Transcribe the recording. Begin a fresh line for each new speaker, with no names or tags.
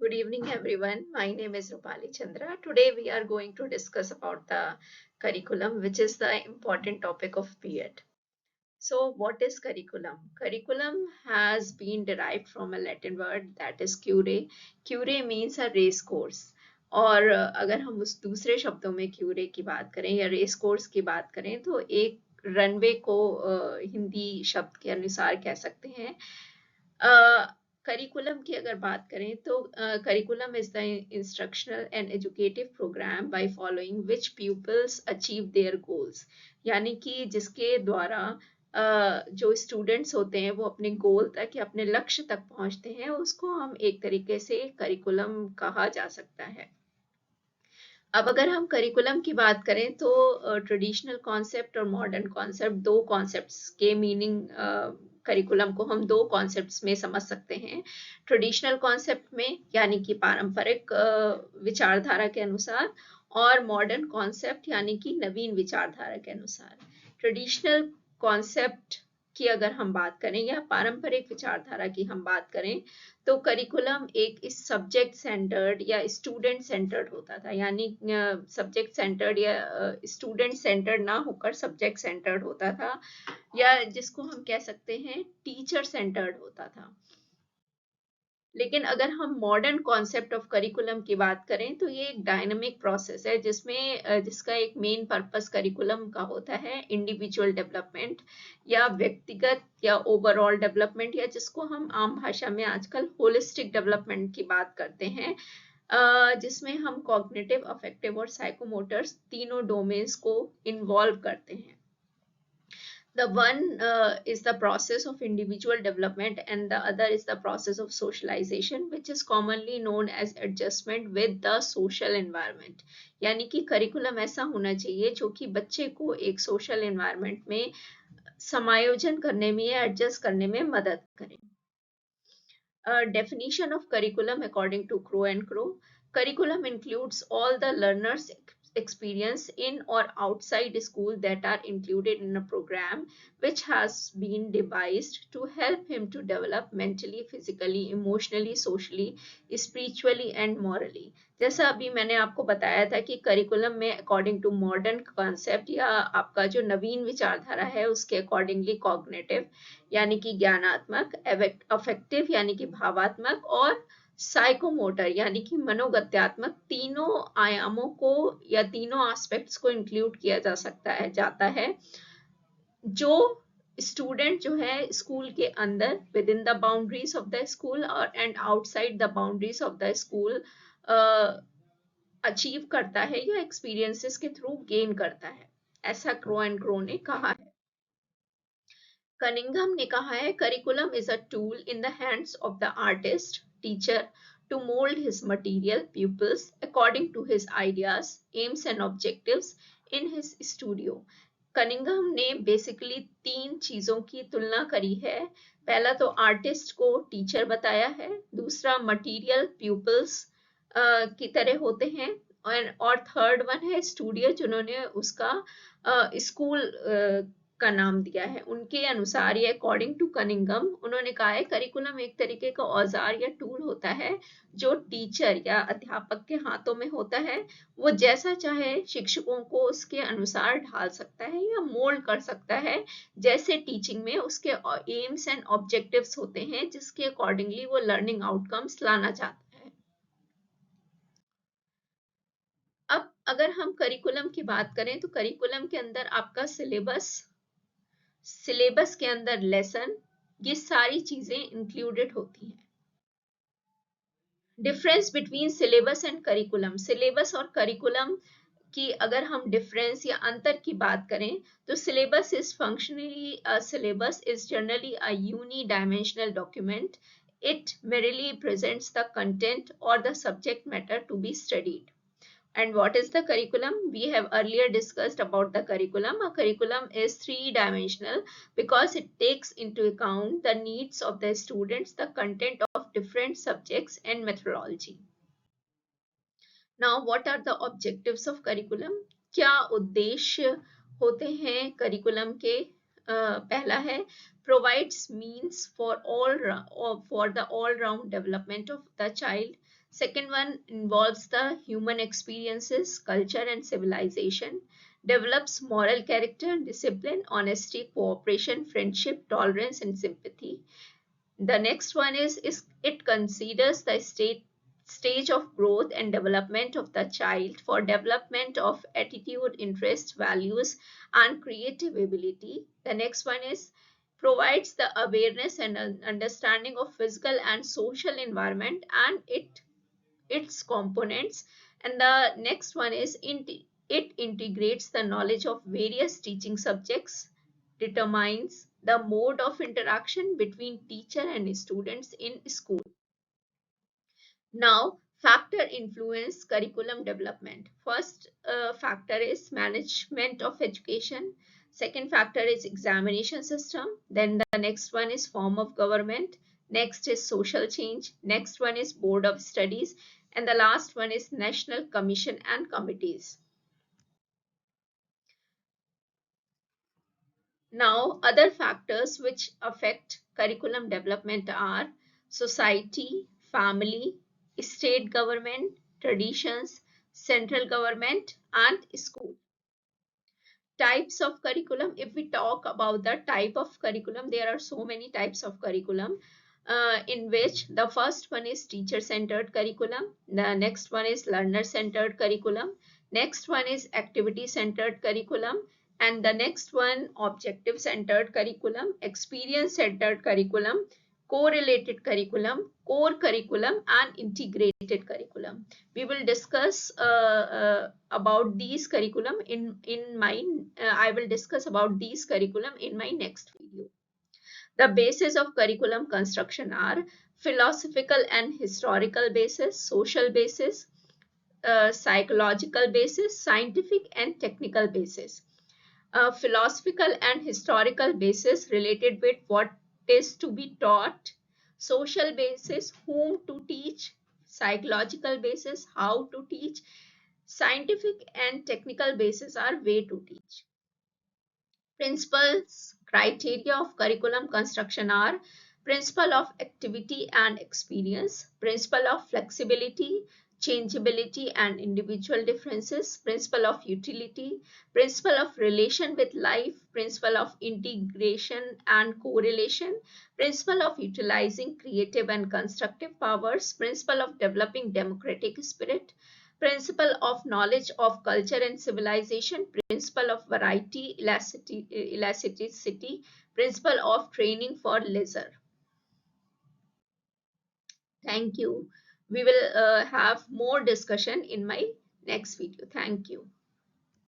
Good evening, everyone. My name is Rupali Chandra. Today we are going to discuss about the curriculum, which is the important topic of B.Ed. So, what is curriculum? Curriculum has been derived from a Latin word that is cure. Cure means a race course. और अगर हम उस दूसरे शब्दों में क्यूरे की बात करें या रेस कोर्स की बात करें तो एक रनवे को हिंदी शब्द के अनुसार कह सकते हैं। करिकुलम की अगर बात करें तो curriculum is the instructional and educative programme by following which peoples achieve their goals, यानी कि जिसके द्वारा जो स्टूडेंट्स होते हैं वो अपने गोल तक या अपने लक्ष्य तक पहुंचते हैं, उसको हम एक तरीके से करिकुलम कहा जा सकता है। अब अगर हम करिकुलम की बात करें तो ट्रेडिशनल कॉन्सेप्ट और मॉडर्न कॉन्सेप्ट, दो कॉन्सेप्ट्स के मीनिंग करिकुलम को हम दो कॉन्सेप्ट्स में समझ सकते हैं। ट्रेडिशनल कॉन्सेप्ट में यानी कि पारंपरिक विचारधारा के अनुसार, और मॉडर्न कॉन्सेप्ट यानी कि नवीन विचारधारा के अनुसार। ट्रेडिशनल कॉन्सेप्ट की अगर हम बात करें या पारंपरिक विचारधारा की हम बात करें तो करिकुलम एक इस सब्जेक्ट सेंटर्ड या स्टूडेंट सेंटर्ड होता था, यानी सब्जेक्ट सेंटर्ड या स्टूडेंट सेंटर्ड ना होकर सब्जेक्ट सेंटर्ड होता था, या जिसको हम कह सकते हैं टीचर सेंटर्ड होता था। लेकिन अगर हम मॉडर्न कॉन्सेप्ट ऑफ करिकुलम की बात करें तो ये एक डायनामिक प्रोसेस है जिसमें जिसका एक मेन पर्पस करिकुलम का होता है इंडिविजुअल डेवलपमेंट या व्यक्तिगत या ओवरऑल डेवलपमेंट, या जिसको हम आम भाषा में आजकल होलिस्टिक डेवलपमेंट की बात करते हैं, जिसमें हम कॉग्निटिव, अफेक्टिव और साइकोमोटर्स तीनों डोमेन्स को इन्वॉल्व करते हैं। The one is the process of individual development and the other is the process of socialization, which is commonly known as adjustment with the social environment। यानी कि करिकुलम ऐसा होना चाहिए जो कि बच्चे को एक सोशल एनवायरनमेंट में समायोजन करने में या एडजस्ट करने में मदद करे। Definition of curriculum according to Crow and Crow. Curriculum includes all the learners' experience in or outside school that are included in a program which has been devised to help him to develop mentally, physically, emotionally, socially, spiritually and morally। जैसा अभी मैंने आपको बताया था कि curriculum में according to modern concept या आपका जो नवीन विचारधारा है उसके अकॉर्डिंगली कॉग्निटिव यानी कि ज्ञानात्मक, अफेक्टिव यानी कि भावात्मक, और साइकोमोटर यानी कि मनोगत्यात्मक, तीनों आयामों को या तीनों एस्पेक्ट्स को इंक्लूड किया जा सकता है जाता है, जो स्टूडेंट जो है स्कूल के अंदर within the boundaries of the school और and outside the boundaries of the school achieve करता है या एक्सपीरियंसेस के थ्रू गेन करता है, ऐसा क्रो एंड क्रो ने कहा है। कनिंघम ने कहा है curriculum is a tool in the hands of the artist teacher to mold his material pupils according to his ideas, aims and objectives in his studio। Cunningham ने basically तीन चीजों की तुलना करी है। पहला तो आर्टिस्ट को टीचर बताया है, दूसरा मटेरियल प्यूपल्स की तरह होते हैं, और थर्ड वन है स्टूडियो जिन्होंने उसका स्कूल का नाम दिया है। उनके अनुसार ये अकॉर्डिंग टू कनिंघम उन्होंने कहा है करिकुलम एक तरीके का औजार या टूल होता है जो टीचर या अध्यापक के हाथों में होता है। वो जैसा चाहे शिक्षकों को उसके अनुसार ढाल सकता है या मोल्ड कर सकता है, जैसे टीचिंग में उसके एम्स एंड ऑब्जेक्टिव्स होते हैं जिसके अकॉर्डिंगली वो लर्निंग आउटकम्स लाना चाहता है। अब अगर हम करिकुलम की बात करें तो करिकुलम के अंदर आपका सिलेबस के अंदर लेसन, ये सारी चीजें इंक्लूडेड होती हैं। Difference between syllabus and curriculum, syllabus और करिकुलम की अगर हम डिफरेंस या अंतर की बात करें तो syllabus is functionally syllabus is generally a uni dimensional document. It merely presents the content or the subject matter to be studied। And what is the curriculum? We have earlier discussed about the curriculum. A curriculum is three-dimensional because it takes into account the needs of the students, the content of different subjects and methodology। Now, what are the objectives of curriculum? क्या उद्देश्य होते हैं curriculum के? पहला है provides means for the all-round development of the child। Second one involves the human experiences, culture, and civilization, develops moral character, discipline, honesty, cooperation, friendship, tolerance, and sympathy. The next one is it considers the stage of growth and development of the child for development of attitude, interest, values, and creative ability. The next one is provides the awareness and understanding of physical and social environment and its components. And the next one is it integrates the knowledge of various teaching subjects, determines the mode of interaction between teacher and students in school. Now, factor influence curriculum development. First factor is management of education. Second factor is examination system. Then the next one is form of government. Next is social change. Next one is board of studies. And the last one is national commission and committees. Now, other factors which affect curriculum development are society, family, state government, traditions, central government, and school. Types of curriculum. If we talk about the type of curriculum, there are so many types of curriculum, in which the first one is teacher centered curriculum, the next one is learner centered curriculum, next one is activity centered curriculum, and the next one objective centered curriculum, experience centered curriculum, correlated curriculum, core curriculum, and integrated curriculum. We will discuss about these curriculum in my I will discuss about these curriculum in my next video. The basis of curriculum construction are philosophical and historical basis, social basis, psychological basis, scientific and technical basis. Philosophical and historical basis related with what is to be taught, social basis whom to teach, psychological basis how to teach, scientific and technical basis are way to teach. Principles, criteria of curriculum construction are principle of activity and experience, principle of flexibility, changeability and individual differences, principle of utility, principle of relation with life, principle of integration and correlation, principle of utilizing creative and constructive powers, principle of developing democratic spirit, principle of knowledge of culture and civilization, principle of variety, elasticity, principle of training for leisure. Thank you. We will have more discussion in my next video. Thank you.